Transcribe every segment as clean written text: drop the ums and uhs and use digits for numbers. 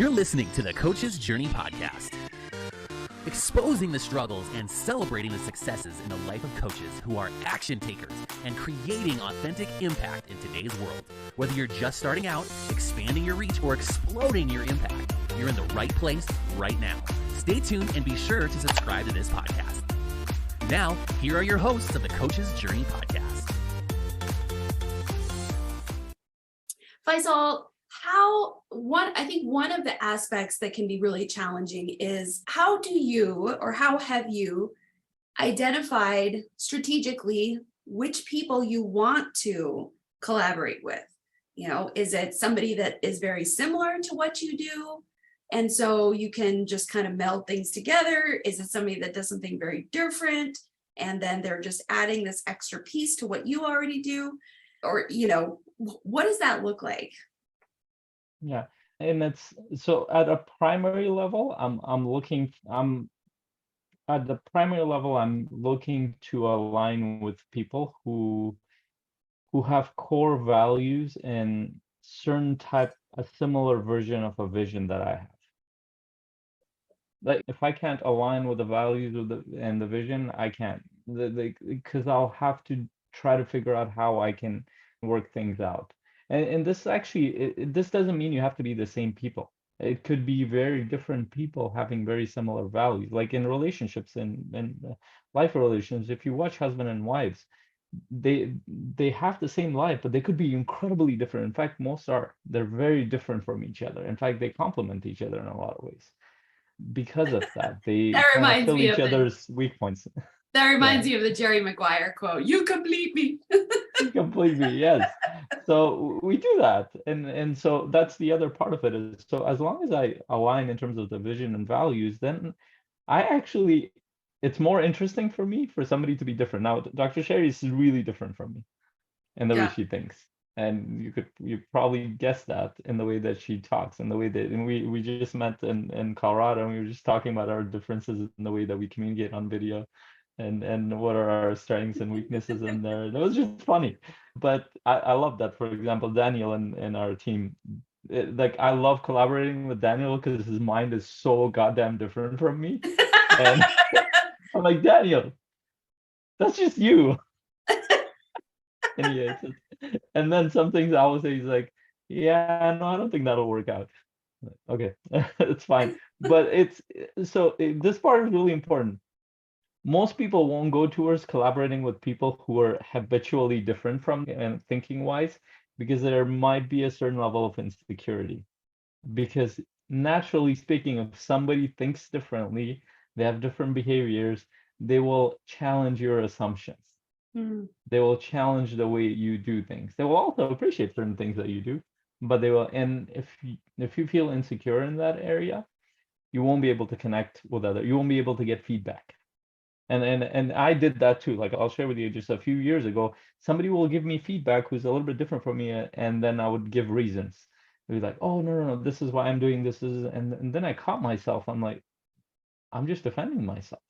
You're listening to the Coach's Journey podcast, exposing the struggles and celebrating the successes in the life of coaches who are action takers and creating authentic impact in today's world. Whether you're just starting out, expanding your reach, or exploding your impact, you're in the right place right now. Stay tuned and be sure to subscribe to this podcast. Now, here are your hosts of the Coach's Journey podcast. Faisal, I think one of the aspects that can be really challenging is how have you identified strategically which people you want to collaborate with? You know, is it somebody that is very similar to what you do, and so you can just kind of meld things together? Is it somebody that does something very different, and then they're just adding this extra piece to what you already do? Or, you know, what does that look like? Yeah, and it's so at a primary level, I'm looking to align with people who have core values and a similar version of a vision that I have. Like if I can't align with the values and the vision, I can't, because I'll have to try to figure out how I can work things out. And this actually, this doesn't mean you have to be the same people. It could be very different people having very similar values. Like in relationships and life relations, if you watch husband and wives, they have the same life, but they could be incredibly different. In fact, they're very different from each other. In fact, they complement each other in a lot of ways. Because of that, they That reminds fill me each of other's weak points. That reminds me of the Jerry Maguire quote, "You complete me." Completely, yes. So we do that, and so that's the other part of it is, so as long as I align in terms of the vision and values, then it's more interesting for me for somebody to be different. Now, Dr. Sherry is really different from me in the way she thinks, and you probably guess that in the way that she talks, and the way that, and we just met in Colorado, and we were just talking about our differences in the way that we communicate on video. And what are our strengths and weaknesses in there. It was just funny. But I love that, for example, Daniel and our team, like I love collaborating with Daniel because his mind is so goddamn different from me. And I'm like, Daniel, that's just you. And he hates it. And then some things I will say, he's like, yeah, no, I don't think that'll work out. Okay, it's fine. But this part is really important. Most people won't go towards collaborating with people who are habitually different from and thinking wise, because there might be a certain level of insecurity. Because naturally speaking, if somebody thinks differently, they have different behaviors, they will challenge your assumptions. They will challenge the way you do things. They will also appreciate certain things that you do, but they will. And if you feel insecure in that area, you won't be able to connect with you won't be able to get feedback. And I did that too. Like I'll share with you, just a few years ago, somebody will give me feedback who's a little bit different from me, and then I would give reasons. It'd be like, oh no, this is why I'm doing this, and then I caught myself. I'm like, I'm just defending myself.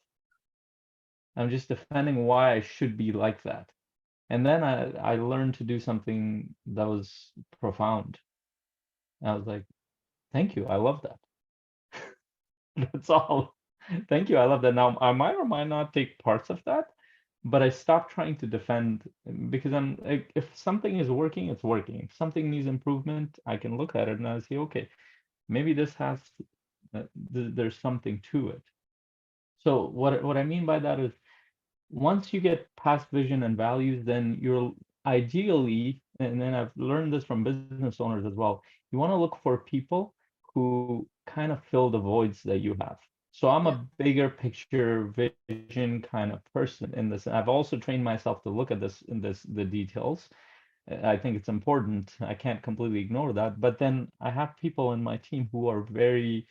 I'm just defending why I should be like that. And then I learned to do something that was profound. I was like, thank you, I love that. That's all. Thank you. I love that. Now, I might or might not take parts of that, but I stopped trying to defend, because I'm like, if something is working, it's working. If something needs improvement, I can look at it and I say, okay, maybe this there's something to it. So what I mean by that is, once you get past vision and values, then you're ideally, and then I've learned this from business owners as well, you want to look for people who kind of fill the voids that you have. So I'm a bigger picture vision kind of person in this. I've also trained myself to look at the details. I think it's important. I can't completely ignore that. But then I have people in my team who are they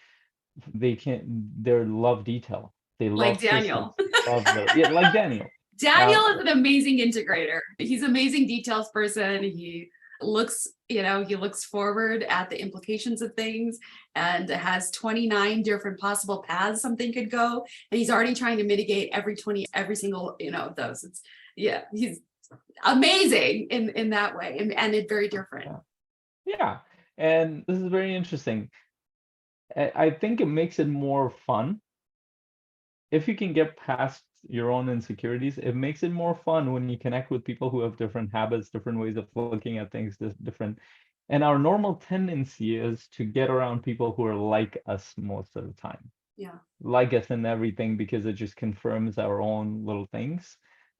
love detail. They love like Daniel. Like Daniel. Daniel is an amazing integrator. He's an amazing details person. He looks forward at the implications of things and has 29 different possible paths something could go. And he's already trying to mitigate every single, of those. He's amazing in that way, and it's very different. Yeah. And this is very interesting. I think it makes it more fun. If you can get past your own insecurities, it makes it more fun when you connect with people who have different habits, different ways of looking at things, different. And our normal tendency is to get around people who are like us most of the time, Yeah. like us in everything, because it just confirms our own little things,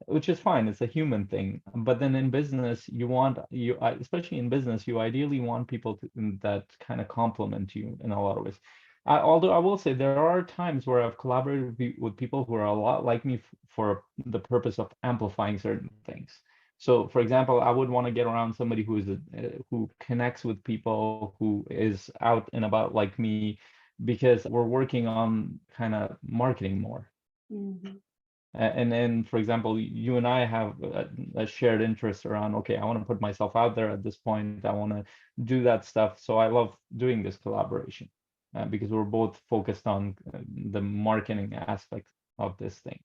which is fine. It's a human thing. But then in business, especially in business, you ideally want people that kind of complement you in a lot of ways. Although I will say there are times where I've collaborated with people who are a lot like me for the purpose of amplifying certain things. So, for example, I would want to get around somebody who connects with people, who is out and about like me, because we're working on kind of marketing more. Mm-hmm. And then, for example, you and I have a shared interest around, okay, I want to put myself out there at this point. I want to do that stuff. So I love doing this collaboration because we're both focused on the marketing aspect of this thing.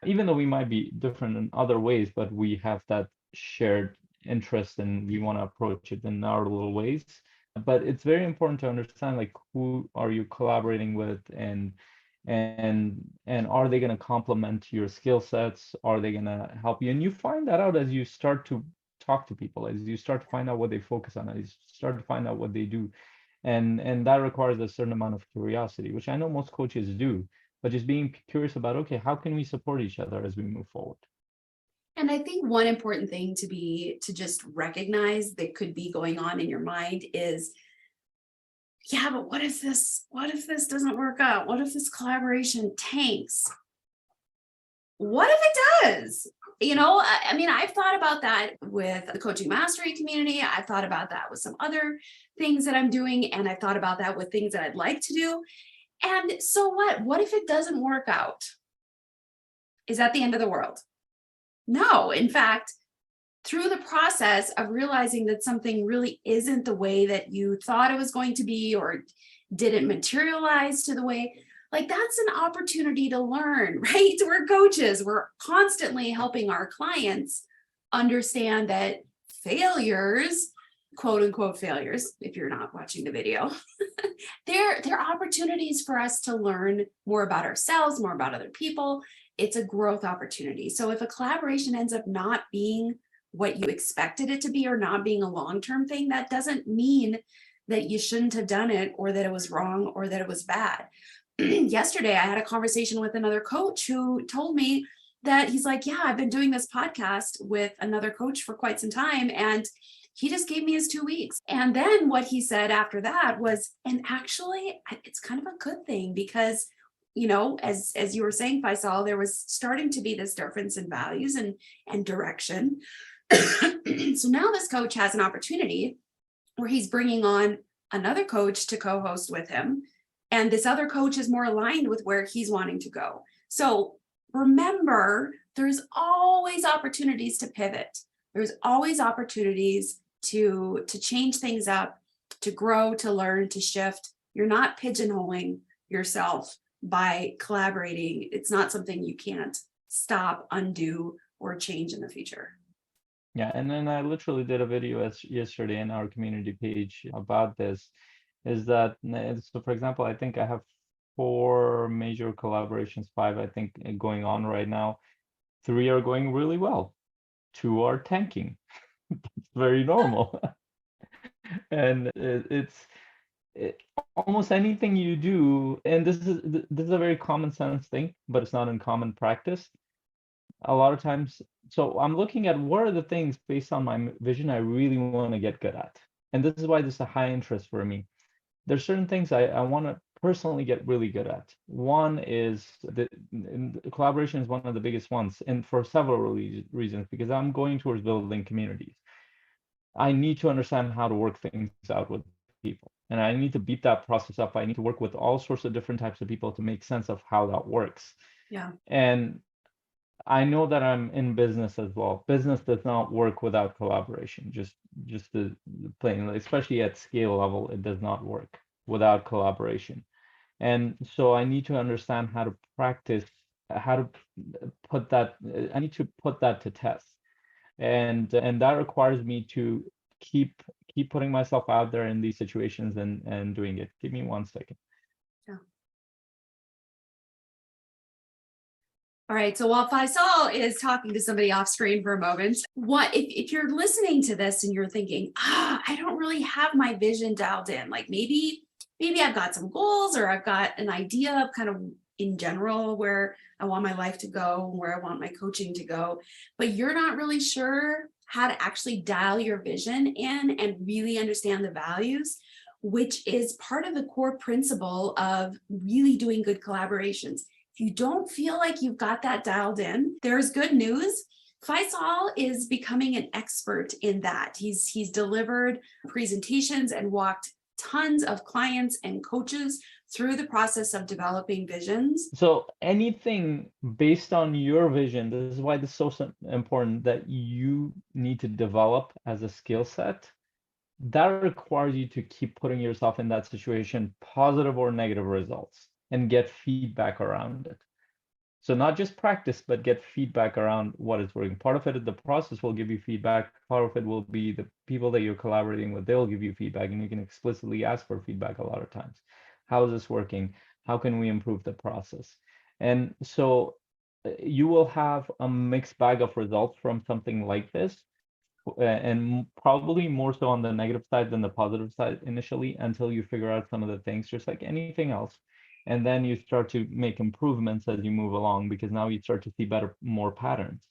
Even though we might be different in other ways, but we have that shared interest and we want to approach it in our little ways. But it's very important to understand, like, who are you collaborating with, and are they going to complement your skill sets? Are they going to help you? And you find that out as you start to talk to people, as you start to find out what they focus on, as you start to find out what they do. And that requires a certain amount of curiosity, which I know most coaches do, but just being curious about, okay, how can we support each other as we move forward? And I think one important thing to just recognize that could be going on in your mind is, yeah, but what if this doesn't work out? What if this collaboration tanks? What if it does? I mean, I've thought about that with the coaching mastery community. I've thought about that with some other things that I'm doing. And I've thought about that with things that I'd like to do. And so what? What if it doesn't work out? Is that the end of the world? No, in fact, through the process of realizing that something really isn't the way that you thought it was going to be, or didn't materialize to the way, like, that's an opportunity to learn, right? We're coaches. We're constantly helping our clients understand that failures, quote unquote failures, if you're not watching the video, they're opportunities for us to learn more about ourselves, more about other people. It's a growth opportunity. So if a collaboration ends up not being what you expected it to be, or not being a long-term thing, that doesn't mean that you shouldn't have done it, or that it was wrong, or that it was bad. Yesterday, I had a conversation with another coach who told me that he's like, yeah, I've been doing this podcast with another coach for quite some time, and he just gave me his 2 weeks. And then what he said after that was, and actually, it's kind of a good thing, because as you were saying, Faisal, there was starting to be this difference in values and direction. So now this coach has an opportunity where he's bringing on another coach to co-host with him. And this other coach is more aligned with where he's wanting to go. So remember, there's always opportunities to pivot. There's always opportunities to change things up, to grow, to learn, to shift. You're not pigeonholing yourself by collaborating. It's not something you can't stop, undo, or change in the future. Yeah, and then I literally did a video yesterday in our community page about this. Is that so? For example, I think I have 4 major collaborations, 5 I think going on right now. 3 are going really well. 2 are tanking. It's very normal. And almost anything you do, and this is a very common sense thing, but it's not in common practice a lot of times. So I'm looking at what are the things based on my vision I really want to get good at. And this is why this is a high interest for me. There's certain things I want to personally get really good at. One is collaboration is one of the biggest ones, and for several reasons, because I'm going towards building communities. I need to understand how to work things out with people, and I need to beat that process up. I need to work with all sorts of different types of people to make sense of how that works. Yeah. And I know that I'm in business as well. Business does not work without collaboration. Just the plain, especially at scale level, it does not work without collaboration. And so I need to understand how to practice, how to put that. I need to put that to test, and that requires me to keep putting myself out there in these situations and doing it. Give me 1 second. Yeah. All right. So while Faisal is talking to somebody off screen for a moment, what if you're listening to this and you're thinking, I don't really have my vision dialed in. Like maybe I've got some goals or I've got an idea of kind of in general where I want my life to go, where I want my coaching to go, but you're not really sure how to actually dial your vision in and really understand the values, which is part of the core principle of really doing good collaborations. If you don't feel like you've got that dialed in, there's good news. Faisal is becoming an expert in that. He's delivered presentations and walked tons of clients and coaches through the process of developing visions. So anything based on your vision, this is why this is so important that you need to develop as a skill set. That requires you to keep putting yourself in that situation, positive or negative results, and get feedback around it. So not just practice, but get feedback around what is working. Part of it, the process will give you feedback. Part of it will be the people that you're collaborating with, they'll give you feedback, and you can explicitly ask for feedback a lot of times. How is this working? How can we improve the process? And so you will have a mixed bag of results from something like this, and probably more so on the negative side than the positive side initially, until you figure out some of the things, just like anything else. And then you start to make improvements as you move along, because now you start to see more patterns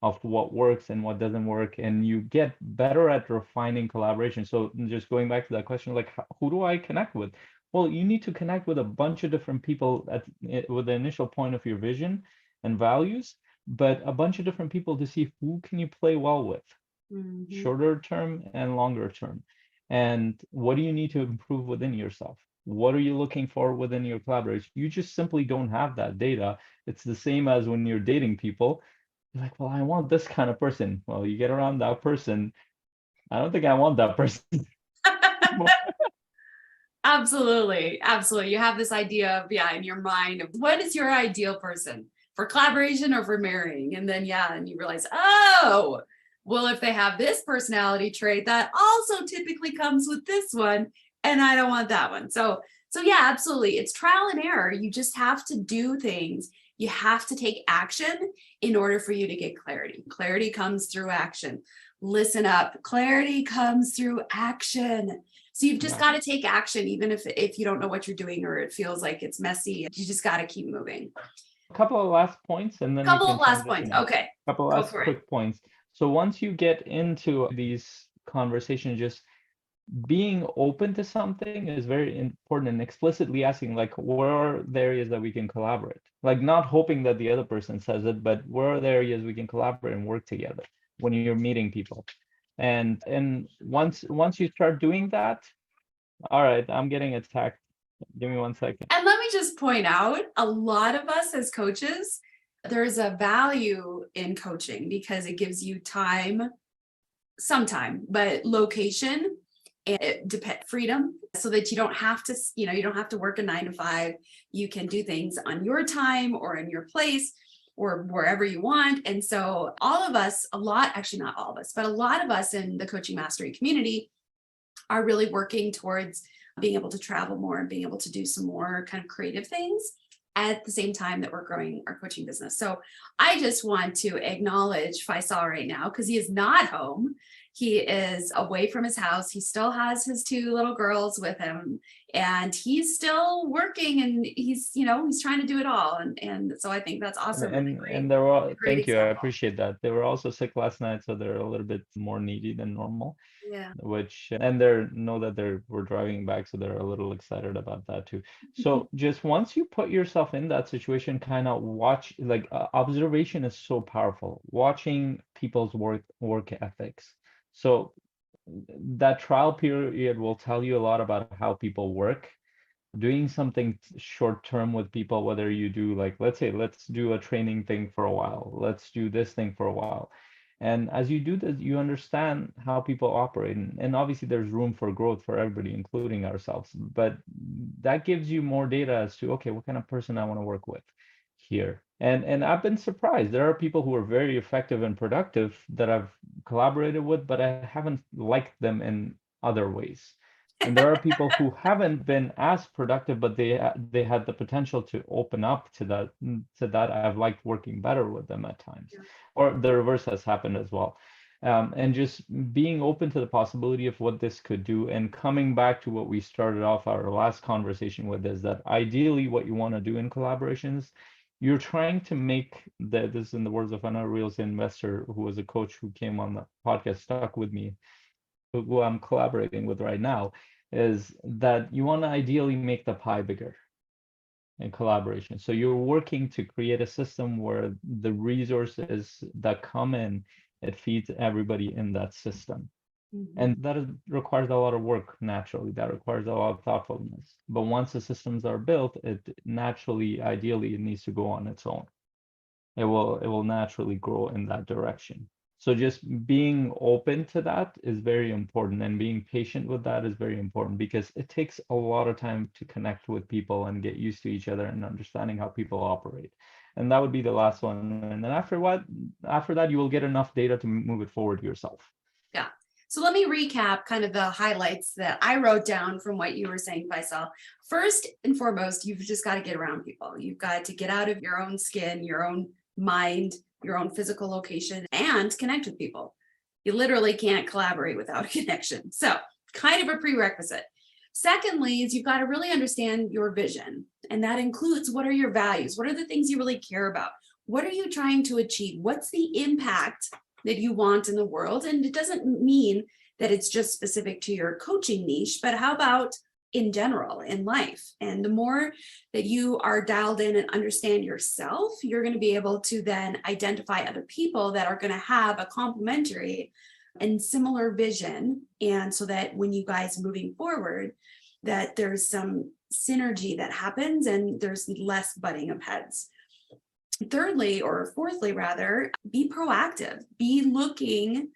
of what works and what doesn't work, and you get better at refining collaboration. So just going back to that question, like who do I connect with? Well, you need to connect with a bunch of different people with the initial point of your vision and values, but a bunch of different people to see who can you play well with, shorter term and longer term. And what do you need to improve within yourself? What are you looking for within your collaboration? You just simply don't have that data. It's the same as when you're dating people. You're like, well, I want this kind of person. Well, you get around that person. I don't think I want that person. Absolutely. You have this idea of, in your mind of what is your ideal person for collaboration or for marrying. And then, and you realize, oh, well, if they have this personality trait, that also typically comes with this one, and I don't want that one. So absolutely. It's trial and error. You just have to do things. You have to take action in order for you to get clarity. Clarity comes through action. Listen up. Clarity comes through action. So you've just got to take action, even if you don't know what you're doing or it feels like it's messy. You just got to keep moving. A couple of last points, and then okay. A couple of last quick points. So once you get into these conversations, just being open to something is very important, and explicitly asking, like, where are the areas that we can collaborate? Like, not hoping that the other person says it, but where are the areas we can collaborate and work together when you're meeting people? And once you start doing that, all right, I'm getting attacked. Give me 1 second. And let me just point out, a lot of us as coaches, there's a value in coaching because it gives you time, some time, but location and freedom, so that you don't have to work a 9 to 5. You can do things on your time or in your place or wherever you want. And so all of us, actually not all of us, but a lot of us in the coaching mastery community are really working towards being able to travel more and being able to do some more kind of creative things at the same time that we're growing our coaching business. So I just want to acknowledge Faisal right now, because he is not home. He is away from his house. He still has his 2 little girls with him, and he's still working, and he's trying to do it all. And so I think that's awesome. And there were, thank you, I appreciate that. They were also sick last night, so they're a little bit more needy than normal. Yeah. And they know that we're driving back, so they're a little excited about that too. So just once you put yourself in that situation, kind of watch, like observation is so powerful. Watching people's work ethics. So that trial period will tell you a lot about how people work. Doing something short term with people, whether you do, like, let's do a training thing for a while, let's do this thing for a while. And as you do this, you understand how people operate. And obviously there's room for growth for everybody, including ourselves. But that gives you more data as to, okay, what kind of person I want to work with here. And I've been surprised. There are people who are very effective and productive that I've collaborated with, but I haven't liked them in other ways. And there are people who haven't been as productive, but they had the potential to open up to that. I've liked working better with them at times, Yeah. or the reverse has happened as well. And just being open to the possibility of what this could do, and coming back to what we started off our last conversation with, is that ideally what you want to do in collaborations, you're trying to make this, in the words of another real estate investor who was a coach who came on the podcast, stuck with me, who I'm collaborating with right now, is that you want to ideally make the pie bigger in collaboration. So you're working to create a system where the resources that come in, it feeds everybody in that system. And that requires a lot of work naturally. That requires a lot of thoughtfulness. But once the systems are built, it naturally, ideally, it needs to go on its own. It will naturally grow in that direction. So just being open to that is very important, and being patient with that is very important, because it takes a lot of time to connect with people and get used to each other and understanding how people operate. And that would be the last one. And then after that, you will get enough data to move it forward yourself. Yeah. So let me recap kind of the highlights that I wrote down from what you were saying, Faisal. First and foremost, you've just got to get around people. You've got to get out of your own skin, your own mind, your own physical location, and connect with people. You literally can't collaborate without a connection. So kind of a prerequisite. Secondly, is you've got to really understand your vision. And that includes, what are your values? What are the things you really care about? What are you trying to achieve? What's the impact that you want in the world? And it doesn't mean that it's just specific to your coaching niche, but how about in general in life? And the more that you are dialed in and understand yourself, you're going to be able to then identify other people that are going to have a complementary and similar vision. And so that when you guys moving forward, that there's some synergy that happens and there's less butting of heads. Thirdly, or fourthly rather, be proactive, be looking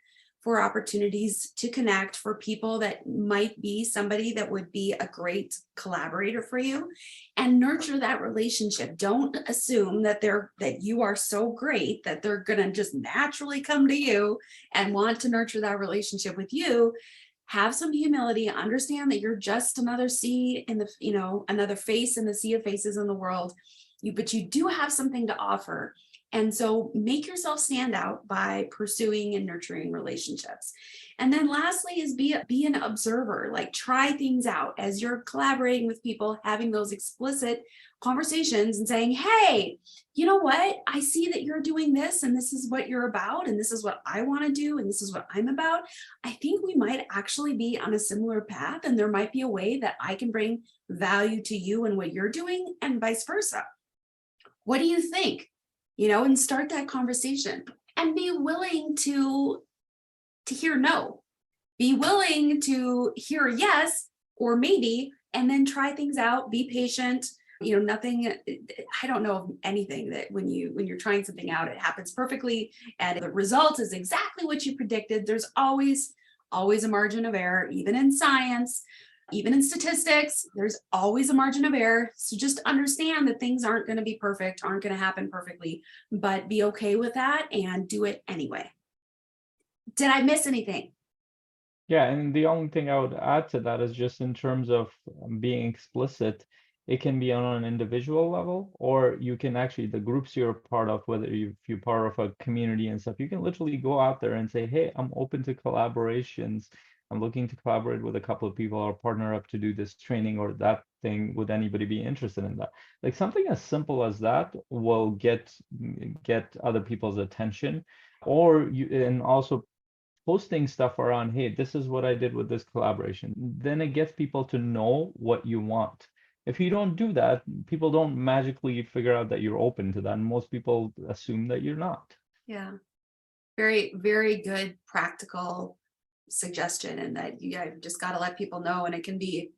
for opportunities to connect for people that might be somebody that would be a great collaborator for you, and nurture that relationship. Don't assume that you are so great that they're going to just naturally come to you and want to nurture that relationship with you. Have some humility, understand that you're just another another face in the sea of faces in the world. But you do have something to offer. And so make yourself stand out by pursuing and nurturing relationships. And then lastly is be an observer, like try things out as you're collaborating with people, having those explicit conversations and saying, hey, you know what? I see that you're doing this and this is what you're about. And this is what I want to do. And this is what I'm about. I think we might actually be on a similar path. And there might be a way that I can bring value to you and what you're doing, and vice versa. What do you think? And start that conversation, and be willing to hear no, be willing to hear yes or maybe, and then try things out, be patient. Nothing, I don't know of anything that when you're trying something out, it happens perfectly and the result is exactly what you predicted. There's always a margin of error, even in science. Even in statistics, there's always a margin of error. So just understand that things aren't going to be perfect, aren't going to happen perfectly, but be okay with that and do it anyway. Did I miss anything? Yeah, and the only thing I would add to that is just in terms of being explicit, it can be on an individual level, or you can actually, the groups you're a part of, whether if you're part of a community and stuff, you can literally go out there and say, hey, I'm open to collaborations. I'm looking to collaborate with a couple of people or partner up to do this training or that thing. Would anybody be interested in that? Like something as simple as that will get other people's attention. Or and also posting stuff around, hey, this is what I did with this collaboration. Then it gets people to know what you want. If you don't do that, people don't magically figure out that you're open to that. And most people assume that you're not. Yeah. Very, very good practical suggestion, and that you just got to let people know. And it can be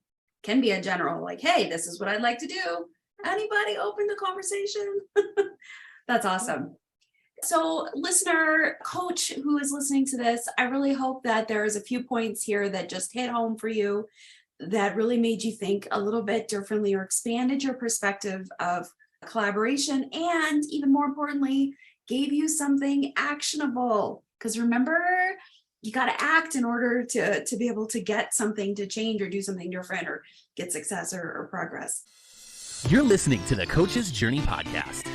a general, like, hey, this is what I'd like to do. Anybody open the conversation? That's awesome. So listener, coach who is listening to this, I really hope that there's a few points here that just hit home for you, that really made you think a little bit differently or expanded your perspective of collaboration, and even more importantly, gave you something actionable. Because remember, you got to act in order to be able to get something to change or do something different or get success or progress. You're listening to the Coach's Journey podcast.